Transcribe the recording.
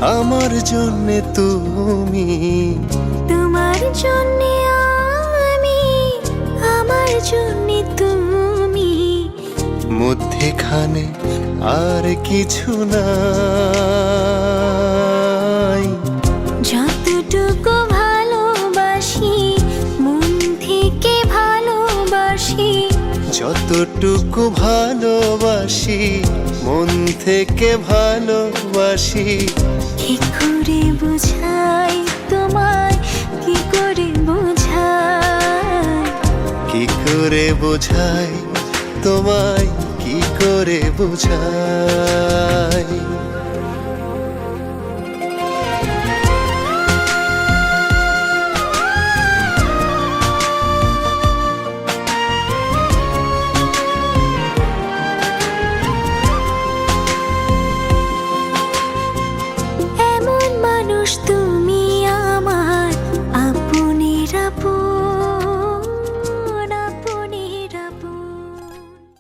আমার জন্যে তুমি, তোমার জন্যে আমি, আমার জন্যে তুমি, মধ্যেখানে আর কিছু নাই। যতটুকু ভালোবাসি মন থেকে ভালোবাসি, যতটুকু ভালোবাসি মন থেকে ভালোবাসি। কি করে বোঝাই তোমায়, কি করে বোঝাই, কি করে বোঝাই তোমায়, কি করে বোঝাই। এমন মানুষ